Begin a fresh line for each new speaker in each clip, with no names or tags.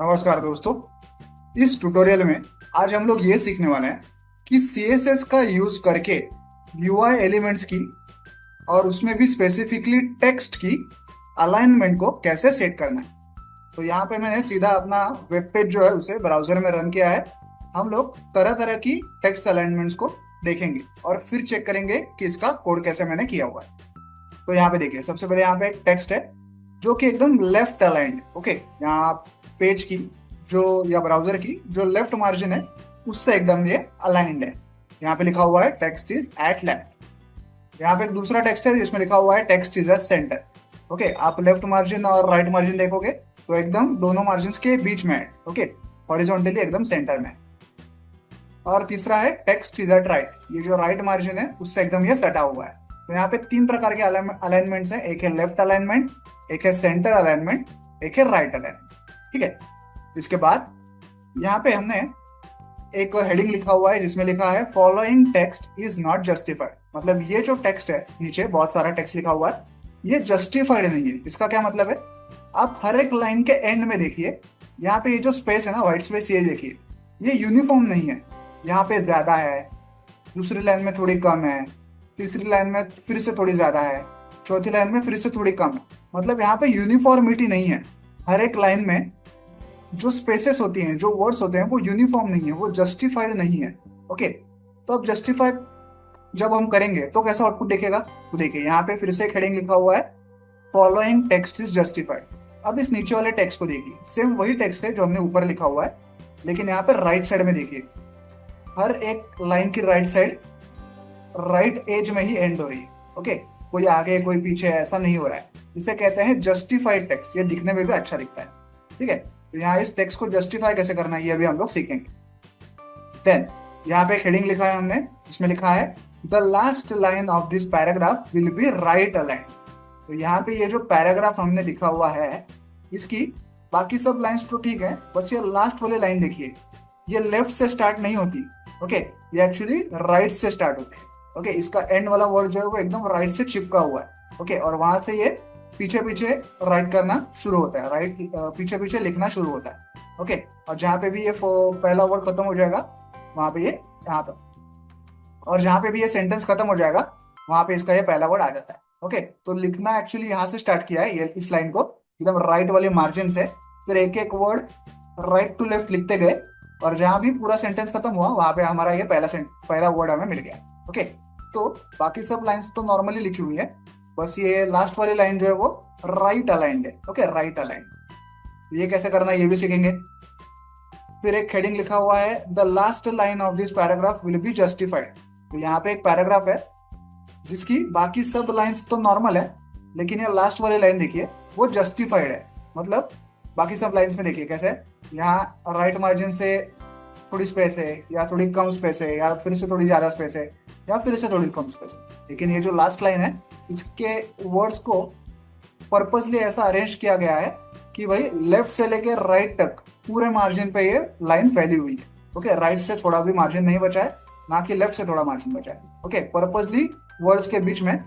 नमस्कार दोस्तों। इस ट्यूटोरियल में आज हम लोग ये सीखने वाले हैं कि CSS का यूज करके UI एलिमेंट्स की और उसमें भी स्पेसिफिकली टेक्स्ट की अलाइनमेंट को कैसे सेट करना है। तो यहाँ पे मैंने सीधा अपना वेब पेज जो है उसे ब्राउजर में रन किया है। हम लोग तरह तरह की टेक्स्ट अलाइनमेंट्स को देखेंगे और फिर चेक करेंगे कि इसका कोड कैसे मैंने किया हुआ है। तो यहाँ पे देखिए, सबसे पहले यहाँ पे एक टेक्स्ट है जो कि एकदम लेफ्ट अलाइंड। ओके, यहाँ पेज की जो या ब्राउजर की जो लेफ्ट मार्जिन है उससे एकदम ये अलाइंड है। यहाँ पे लिखा हुआ है टेक्स्ट इज एट लेफ्ट। यहाँ पे एक दूसरा टेक्स्ट है जिसमें लिखा हुआ है text is at centre. Okay, आप लेफ्ट मार्जिन और राइट मार्जिन देखोगे तो एकदम दोनों मार्जिन के बीच में है। ओके, हॉरिजॉन्टली एकदम सेंटर में है। और तीसरा है टेक्स्ट इज एट राइट, ये जो राइट मार्जिन है उससे एकदम ये सटा हुआ है। तो यहाँ पे तीन प्रकार के अलाइनमेंट्स हैं, एक है लेफ्ट अलाइनमेंट, एक है सेंटर अलाइनमेंट, एक है राइट अलाइनमेंट। ठीक है, इसके बाद यहाँ पे हमने एक हेडिंग लिखा हुआ है जिसमें लिखा है following text is not justified. मतलब ये जो टेक्स्ट है, नीचे बहुत सारा टेक्स्ट लिखा हुआ है, ये जस्टिफाइड नहीं है। इसका क्या मतलब है, आप हर एक लाइन के एंड में देखिए, यहाँ पे ये जो स्पेस है ना, व्हाइट स्पेस, ये देखिए, ये यूनिफॉर्म नहीं है। यहाँ पे ज्यादा है, दूसरी लाइन में थोड़ी कम है, तीसरी लाइन में फिर से थोड़ी ज्यादा है, चौथी लाइन में फिर से थोड़ी कम है। मतलब यहाँ पे यूनिफॉर्मिटी नहीं है। हर एक लाइन में जो स्पेसेस होती हैं, जो वर्ड्स होते हैं, वो यूनिफॉर्म नहीं है, वो जस्टिफाइड नहीं है। ओके, तो अब जस्टिफाई जब हम करेंगे तो कैसा आउटपुट दिखेगा, तो देखिए यहाँ पे फिर से एक हेडिंग लिखा हुआ है फॉलोइंग टेक्स्ट इज जस्टिफाइड। अब इस नीचे वाले टेक्स्ट को देखिए, सेम वही टेक्स्ट है जो हमने ऊपर लिखा हुआ है, लेकिन यहाँ पे राइट साइड में देखिए, हर एक लाइन की राइट साइड राइट एज में ही एंड हो रही है। ओके, कोई आगे कोई पीछे ऐसा नहीं हो रहा है। इसे कहते हैं जस्टिफाइड टेक्स्ट। ये दिखने में भी अच्छा दिखता है। ठीक है, तो यहाँ इस टेक्स्ट को जस्टिफाई कैसे करना है ये भी हम लोग सीखेंगे। देन यहाँ पे एक हेडिंग लिखा है हमने, जिसमें लिखा है the last line of this paragraph will be right align. तो यहाँ पे ये जो पैराग्राफ हमने लिखा हुआ है, इसकी बाकी सब लाइंस तो ठीक है, बस ये लास्ट वाली लाइन देखिए, ये लेफ्ट से स्टार्ट नहीं होती। ओके, ये एक्चुअली राइट से स्टार्ट होती है। ओके, इसका एंड वाला वर्ड जो है वो एकदम राइट से चिपका हुआ है। ओके, और वहां से ये पीछे पीछे राइट करना शुरू होता है, राइट पीछे पीछे लिखना शुरू होता है। ओके, और जहाँ पे भी ये पहला वर्ड खत्म हो जाएगा वहां पे ये यहाँ तक, और जहाँ पे भी ये सेंटेंस खत्म हो जाएगा वहां पे इसका ये पहला वर्ड आ जाता है। ओके, तो लिखना एक्चुअली यहाँ से स्टार्ट किया है, ये इस लाइन को एकदम राइट वाले मार्जिन से, फिर एक एक वर्ड राइट टू लेफ्ट लिखते गए, और जहां भी पूरा सेंटेंस खत्म हुआ वहां पे हमारा ये पहला वर्ड हमें मिल गया। ओके, तो बाकी सब लाइंस तो नॉर्मली लिखी हुई है, बस ये लास्ट वाली लाइन जो है वो राइट अलाइंड है। ओके, राइट अलाइंड, ये कैसे करना है ये भी सीखेंगे। फिर एक हेडिंग लिखा हुआ है the last line of this paragraph will be justified. तो यहाँ पे एक पैराग्राफ है जिसकी बाकी सब लाइंस तो नॉर्मल है, लेकिन ये लास्ट वाली लाइन देखिए वो जस्टिफाइड है। मतलब बाकी सब लाइंस में देखिए कैसे, यहाँ राइट मार्जिन से थोड़ी स्पेस है, या थोड़ी कम स्पेस है, या फिर से थोड़ी ज्यादा स्पेस है, या फिर से थोड़ी कम स्पेस है। लेकिन ये जो लास्ट लाइन है, इसके वर्ड्स को पर्पसली ऐसा अरेंज किया गया है कि भाई लेफ्ट से लेके राइट तक पूरे मार्जिन पे ये लाइन फैली हुई है। ओके, राइट से थोड़ा भी मार्जिन नहीं बचा है, ना कि लेफ्ट से थोड़ा मार्जिन बचा है। ओके, पर्पसली वर्ड्स के बीच में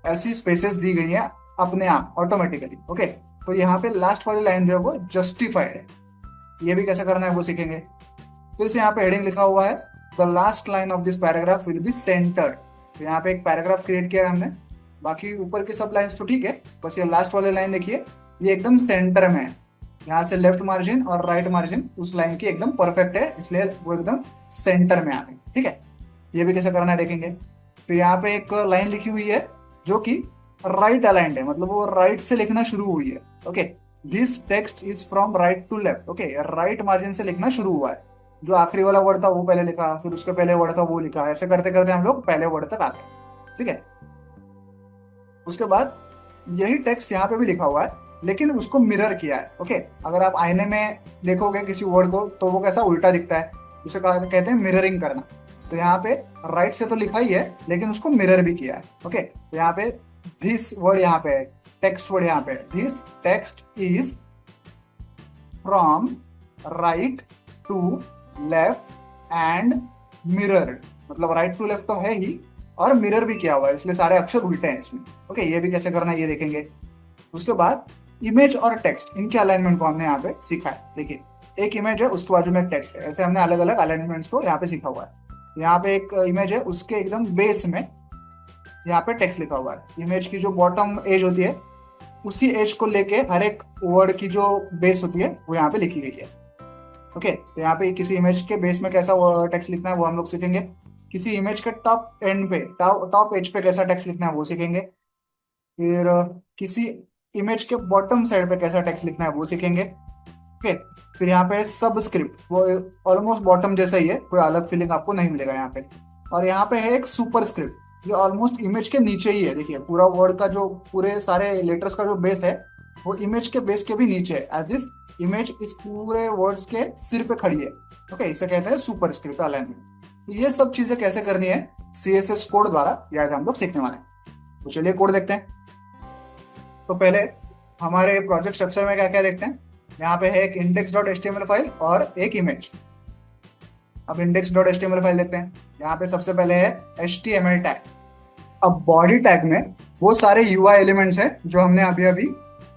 ऐसी स्पेसेस दी गई है अपने आप ऑटोमेटिकली। ओके, तो यहाँ पे लास्ट वाली लाइन जो है वो जस्टिफाइड है। ये भी कैसे करना है वो सीखेंगे। फिर से यहाँ पे हेडिंग लिखा हुआ है the last line of this paragraph will be centred. तो यहाँ पे एक पैराग्राफ क्रिएट किया है हमने, बाकी ऊपर की सब लाइंस तो ठीक है, बस ये लास्ट वाली लाइन देखिए, ये एकदम सेंटर में है। यहाँ से लेफ्ट मार्जिन और राइट मार्जिन उस लाइन की एकदम परफेक्ट है, इसलिए वो एकदम सेंटर में आ गई। ठीक है, ये भी कैसे करना है देखेंगे। तो यहाँ पे एक लाइन लिखी हुई है जो कि राइट अलाइंड है, मतलब वो राइट से लिखना शुरू हुई है। Okay, this text is from right to left. Okay, right margin से लिखना शुरू हुआ है, जो आखिरी वाला वर्ड था वो पहले लिखा, फिर उसके पहले वर्ड था वो लिखा, ऐसे करते करते हम लोग पहले वर्ड तक आ गए। ठीक है, उसके बाद यही टेक्स्ट यहाँ पे भी लिखा हुआ है, लेकिन उसको मिरर किया है। ओके, अगर आप आईने में देखोगे किसी वर्ड को तो वो कैसा उल्टा दिखता है, उसे कहते हैं मिररिंग करना। तो यहाँ पे राइट से तो लिखा ही है, लेकिन उसको मिरर भी किया है। ओके, तो यहाँ पे दिस वर्ड यहाँ पे है, टेक्स्ट वर्ड यहाँ पे है, this text is from right to left and mirror. मतलब राइट टू लेफ्ट तो है ही, और मिरर भी किया हुआ है, इसलिए सारे अक्षर उल्टे हैं इसमें। ओके, ये भी कैसे करना है ये देखेंगे। उसके बाद इमेज और टेक्स्ट इनके अलाइनमेंट को हमने यहाँ पे सीखा है। देखिए, एक इमेज है, उसके बाजू में एक टेक्स्ट है, ऐसे हमने अलग अलग अलाइनमेंट्स को यहाँ पे सीखा हुआ है। यहाँ पे एक इमेज है, उसके एकदम बेस में यहाँ पे टेक्स्ट लिखा हुआ है। इमेज की जो बॉटम एज होती है, उसी एज को लेके हर एक वर्ड की जो बेस होती है वो यहाँ पे लिखी गई है। ओके, तो यहाँ पे किसी इमेज के बेस में कैसा टेक्स्ट लिखना है वो हम लोग सीखेंगे। किसी इमेज के टॉप एंड पे, टॉप एज पे कैसा टेक्स्ट लिखना है वो सीखेंगे। फिर किसी इमेज के बॉटम साइड पे कैसा टेक्स्ट लिखना है वो सीखेंगे। ओके, फिर यहाँ पे सब स्क्रिप्ट, वो ऑलमोस्ट बॉटम जैसा ही है, कोई अलग फीलिंग आपको नहीं मिलेगा यहाँ पे। और यहाँ पे है एक सुपर स्क्रिप्ट, ये ऑलमोस्ट इमेज के नीचे ही है। देखिए, पूरा वर्ड का जो पूरे सारे लेटर्स का जो बेस है वो इमेज के बेस के भी नीचे है, एज इफ इमेज इस पूरे वर्ड्स के सिर पे खड़ी है। ओके, इसे कहते हैं सुपर स्क्रिप्ट अलाइनमेंट। ये सब चीजें कैसे करनी है CSS कोड द्वारा, ये आज हम लोग सीखने वाले हैं। तो चलिए कोड देखते हैं। तो पहले हमारे प्रोजेक्ट स्ट्रक्चर में क्या क्या देखते हैं। यहाँ पे है एक index.html फाइल और एक इमेज। अब index.html फाइल देखते हैं। यहाँ पे सबसे पहले है HTML टैग। अब बॉडी टैग में वो सारे UI एलिमेंट्स हैं जो हमने अभी अभी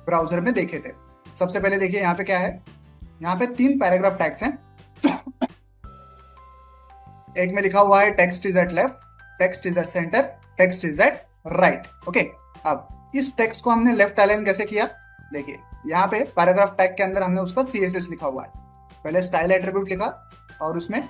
ब्राउजर में देखे थे। सबसे पहले देखिए यहाँ पे क्या है। यहाँ पे 3 पैराग्राफ टैग्स हैं। एक में लिखा हुआ है text is at left, text is at centre, text is at right. Okay, अब इस टेक्स्ट को हमने लेफ्ट अलाइन कैसे किया। देखिए, यहाँ पे पैराग्राफ टैग के अंदर हमने उसका CSS लिखा हुआ है। पहले स्टाइल एट्रीब्यूट लिखा और उसमें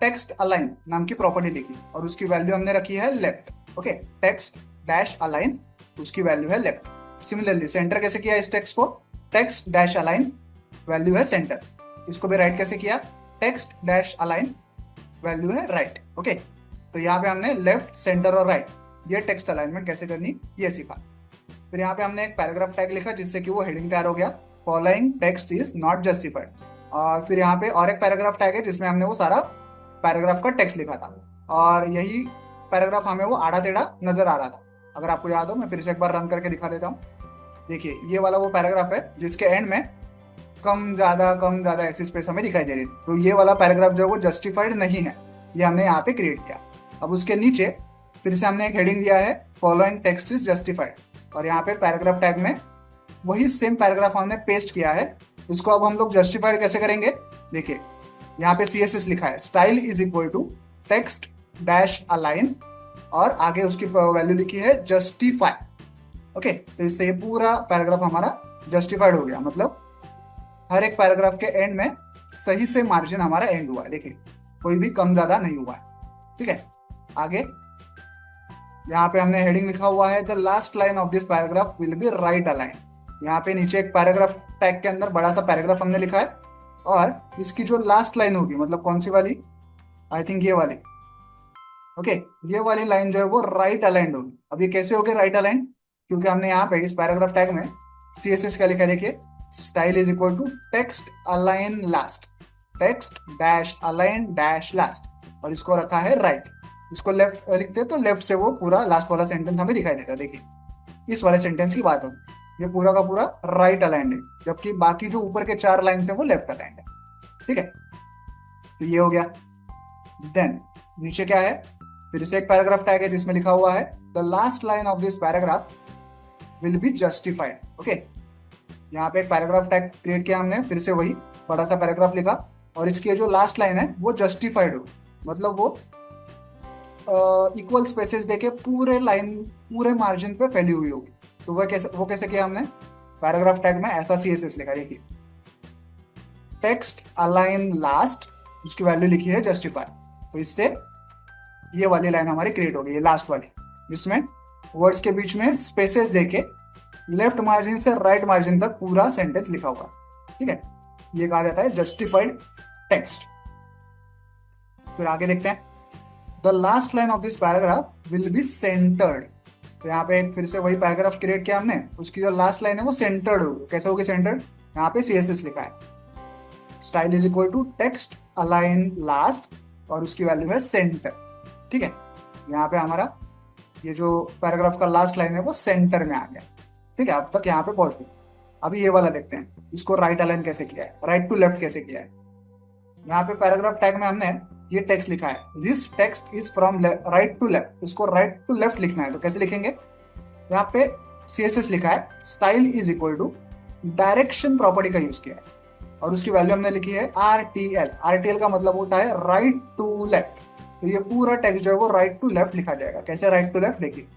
टेक्स्ट अलाइन नाम की प्रॉपर्टी लिखी और उसकी वैल्यू हमने रखी है left. Okay, text dash align, उसकी वैल्यू है लेफ्ट। सिमिलरली सेंटर कैसे किया इस टेक्स्ट को, टेक्स्ट डैश अलाइन, वैल्यू है सेंटर। इसको भी राइट कैसे किया, टेक्स्ट डैश अलाइन, वैल्यू है राइट। ओके, तो यहाँ पे हमने लेफ्ट, सेंटर और राइट ये टेक्स्ट अलाइनमेंट कैसे करनी ये सीखा। फिर यहाँ पे हमने एक पैराग्राफ टैग लिखा जिससे कि वो हेडिंग तैयार हो गया, following text is not justified. और फिर यहाँ पे और एक पैराग्राफ टैग है जिसमें हमने वो सारा पैराग्राफ का टेक्स्ट लिखा था और यही पैराग्राफ हमें वो आड़ा टेढ़ा नजर आ रहा था। अगर आपको याद हो, मैं फिर से एक बार रन करके दिखा देता हूँ। देखिए, ये वाला वो पैराग्राफ है जिसके एंड में कम ज्यादा ऐसी स्पेस हमें दिखाई दे रही थी। तो ये वाला पैराग्राफ जो है वो जस्टिफाइड नहीं है, ये हमने यहाँ पे क्रिएट किया। अब उसके नीचे फिर से हमने एक हेडिंग दिया है, फॉलोइंग टेक्स्ट इज जस्टिफाइड, और यहाँ पे पैराग्राफ टैग में वही सेम पैराग्राफ हमने पेस्ट किया है। इसको अब हम लोग जस्टिफाइड कैसे करेंगे। देखिए, यहाँ पे CSS लिखा है, style is equal to text dash align और आगे उसकी वैल्यू लिखी है जस्टिफाई। ओके, तो इससे ये पूरा पैराग्राफ हमारा जस्टिफाइड हो गया, मतलब हर एक पैराग्राफ के एंड में सही से मार्जिन हमारा एंड हुआ है। देखिए, कोई भी कम ज्यादा नहीं हुआ है। ठीक है, आगे यहाँ पे हमने हेडिंग लिखा हुआ है, the last line of this paragraph will be right align. यहाँ पे नीचे एक पैराग्राफ टैग के अंदर बड़ा सा पैराग्राफ हमने लिखा है और इसकी जो लास्ट लाइन होगी, मतलब कौन सी वाली, आई थिंक ये वाली। ओके, ये वाली लाइन जो है वो राइट अलाइंड होगी। अब ये कैसे होगी राइट अलाइंड, क्योंकि हमने यहाँ पे इस पैराग्राफ टैग में CSS क्या लिखा है। देखिए, style is equal to text align last, text dash align dash last, और इसको रखा है राइट। इसको लेफ्ट लिखते हैं तो लेफ्ट से वो पूरा लास्ट वाला सेंटेंस हमें दिखाई देता है। देखिए, इस वाले सेंटेंस की बात होगी, ये पूरा का पूरा राइट अलाइंड है, जबकि बाकी जो ऊपर के 4 लाइन है वो लेफ्ट अलाइंड है। ठीक है, तो ये हो गया। देन नीचे क्या है, फिर से एक पैराग्राफ टैग है जिसमें लिखा हुआ है, the last line of this paragraph will be justified. Okay, यहाँ पे एक पैराग्राफ टैग क्रिएट किया हमने, फिर से वही बड़ा सा पैराग्राफ लिखा और इसकी जो लास्ट लाइन है वो जस्टिफाइड हो, मतलब वो इक्वल स्पेसेस देके पूरे लाइन पूरे मार्जिन पे फैली हुई होगी। तो वो कैसे किया हमने, पैराग्राफ टैग में ऐसा CSS लिखा। देखिए, टेक्स्ट अलाइन लास्ट, उसकी वैल्यू लिखी है जस्टिफाई। तो इससे ये वाली लाइन हमारी क्रिएट हो गई, ये लास्ट वाली, जिसमें वर्ड्स के बीच में स्पेसेस देके लेफ्ट मार्जिन से राइट मार्जिन तक पूरा सेंटेंस लिखा होगा। ठीक है, ये कहा जाता है जस्टिफाइड टेक्स्ट। फिर आगे देखते हैं, the last line of this paragraph will be centred. तो यहाँ पे फिर से वही पैराग्राफ क्रिएट किया हमने, उसकी जो लास्ट लाइन है वो सेंटर्ड होगी। कैसे होगी सेंटर्ड, यहाँ पे CSS लिखा है, style is equal to text align last और उसकी वैल्यू है सेंटर। ठीक है, यहाँ पे हमारा ये जो पैराग्राफ का लास्ट लाइन है वो सेंटर में आ गया। ठीक है, अब तक यहाँ पे पहुंच गए। अभी ये वाला देखते हैं, इसको राइट अलाइन कैसे किया है, राइट टू लेफ्ट कैसे किया है। यहाँ पे पैराग्राफ टैग में हमने ये टेक्स्ट लिखा है, this text is from right to left, इसको राइट टू लेफ्ट लिखना है। तो कैसे लिखेंगे, यहाँ पे CSS लिखा है, style is equal to direction property का यूज किया है और उसकी वैल्यू हमने लिखी है RTL। RTL का मतलब होता है राइट टू लेफ्ट। तो ये पूरा टेक्स्ट जो है वो राइट टू लेफ्ट लिखा जाएगा। कैसे राइट टू लेफ्ट? देखिए,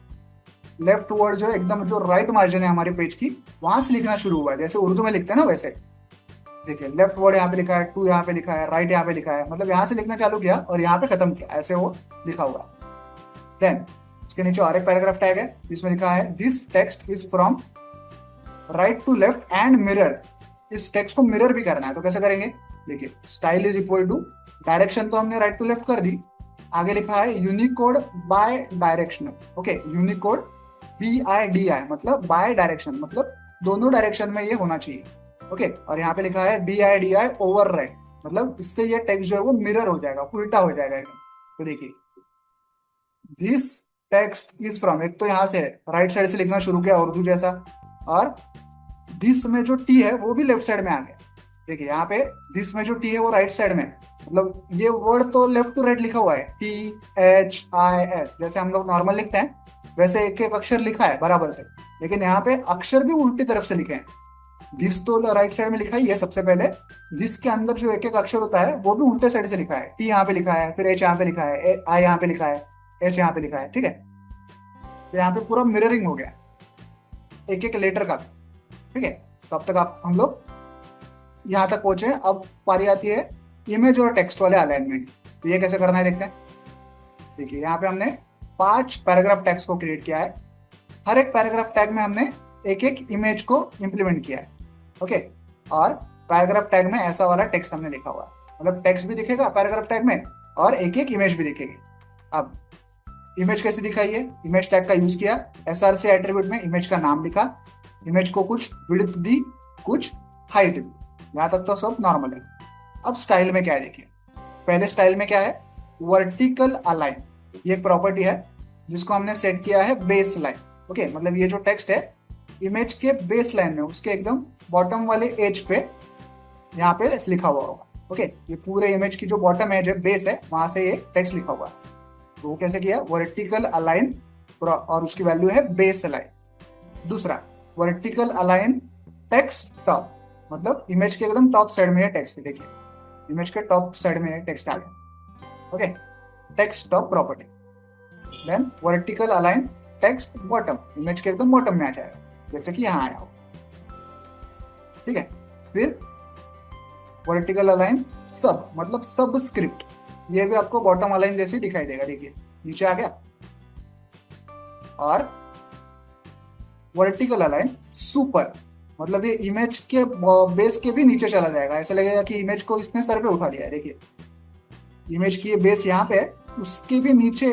लेफ्ट वर्ड जो है एकदम जो राइट मार्जिन है हमारे पेज की, वहां से लिखना शुरू हुआ है, जैसे उर्दू में लिखते हैं ना वैसे। देखिए, लेफ्ट वर्ड यहाँ पे लिखा है, टू यहाँ पे लिखा है, राइट यहाँ पे लिखा है, मतलब यहाँ से लिखना चालू किया और यहाँ पे खत्म किया, ऐसे वो लिखा हुआ है। देन उसके नीचे और एक पैराग्राफ टैग है जिसमें लिखा है this text is from right to left and mirror. इस टेक्स्ट को मिरर भी करना है, तो कैसे करेंगे? देखिए, style is equal to, direction तो हमने राइट टू लेफ्ट कर दी, आगे लिखा है Unicode bidirectional. Okay, Unicode BIDI मतलब बाय डायरेक्शन, मतलब दोनों डायरेक्शन में ये होना चाहिए। ओके, और यहाँ पे लिखा है BIDI ओवर राइट, मतलब इससे ये टेक्स्ट जो है वो मिरर हो जाएगा, उल्टा हो जाएगा एकदम। तो देखिए, दिस टेक्स्ट इज फ्रॉम, एक तो यहाँ से राइट साइड से लिखना शुरू किया उर्दू जैसा, और दिस में जो टी है वो भी लेफ्ट साइड में आ गया। देखिए यहाँ पे दिस में जो टी है वो राइट साइड में है। मतलब ये वर्ड तो लेफ्ट टू राइट लिखा हुआ है, THIS, जैसे हम लोग नॉर्मल लिखते हैं वैसे एक एक अक्षर लिखा है बराबर से, लेकिन यहाँ पे अक्षर भी उल्टी तरफ से लिखे हैं। दिस तो राइट साइड में लिखा ही है सबसे पहले, दिस के अंदर जो एक एक अक्षर होता है वो भी उल्टे साइड से लिखा है। टी यहाँ पे लिखा है, फिर H यहाँ पे लिखा है, I यहाँ पे लिखा है, S यहाँ पे लिखा है। ठीक है, तो यहाँ पे पूरा मिररिंग हो गया एक एक लेटर का। ठीक है, तो अब तक आप हम लोग यहाँ तक पहुंचे। अब पारी आती है इमेज और टेक्स्ट वाले अलाइनमेंट। तो ये कैसे करना है देखते हैं। देखिए, यहाँ पे हमने 5 पैराग्राफ टैग्स को क्रिएट किया है। हर एक पैराग्राफ टैग में हमने एक एक इमेज को इंप्लीमेंट किया है। ओके, और पैराग्राफ टैग में ऐसा वाला टेक्स्ट हमने लिखा हुआ है, मतलब टेक्स्ट भी दिखेगा पैराग्राफ टैग में और एक एक इमेज भी दिखेगी। अब इमेज कैसे दिखाई है? इमेज टैग का यूज किया, SRC एट्रीब्यूट में इमेज का नाम लिखा, इमेज को कुछ विड्थ दी, कुछ हाइट दी, यहाँ तक तो सब नॉर्मल है। अब स्टाइल में क्या है देखिए, पहले स्टाइल में क्या है? वर्टिकल अलाइन, ये एक प्रॉपर्टी है जिसको हमने सेट किया है बेस लाइन। ओके, मतलब ये जो टेक्स्ट है इमेज के बेस लाइन में, उसके एकदम बॉटम वाले एज पे यहाँ पे लिखा हुआ होगा। ओके, ये पूरे इमेज की जो बॉटम एज है, बेस है, वहां से ये टेक्स्ट लिखा हुआ है। तो वो कैसे किया? वर्टिकल अलाइन, और उसकी वैल्यू है बेस लाइन। दूसरा, वर्टिकल अलाइन टेक्स्ट टॉप, मतलब इमेज के एकदम टॉप साइड में ये टेक्स्ट, देखिए इमेज के टॉप साइड में टेक्स्ट आ गया। Okay, text top property. Then vertical align text bottom, image के एकदम बॉटम में आ जाएगा, जैसे कि यहाँ आया हो। ठीक है, फिर वर्टिकल अलाइन सब, मतलब सब स्क्रिप्ट, ये भी आपको बॉटम अलाइन जैसे ही दिखाई देगा। देखिए नीचे आ गया। और वर्टिकल अलाइन सुपर, मतलब ये इमेज के बेस के भी नीचे चला जाएगा, ऐसा लगेगा कि इमेज को इसने सर पे उठा लिया है। देखिए इमेज की ये बेस यहाँ पे है, उसके भी नीचे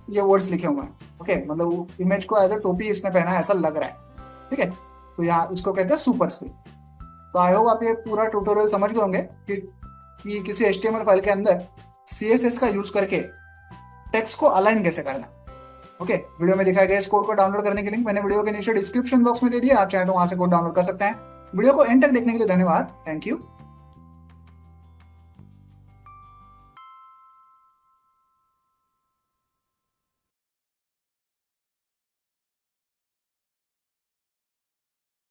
ये वर्ड्स लिखे हुए हैं। ओके, मतलब इमेज को एज अ टोपी इसने पहना है ऐसा लग रहा है। ठीक है, तो यहाँ उसको कहते हैं सुपर स्क्रिप्ट। तो आई होप आप ये पूरा ट्यूटोरियल समझ गए होंगे कि किसी HTML फाइल के अंदर CSS का यूज करके टेक्स्ट को अलाइन कैसे करना। ओके, वीडियो में दिखाया गया इस कोड को डाउनलोड करने की लिंक मैंने वीडियो के नीचे डिस्क्रिप्शन बॉक्स में दे दिया, आप चाहें तो वहां से कोड डाउनलोड कर सकते हैं। वीडियो को एंड तक देखने के लिए धन्यवाद। Thank you.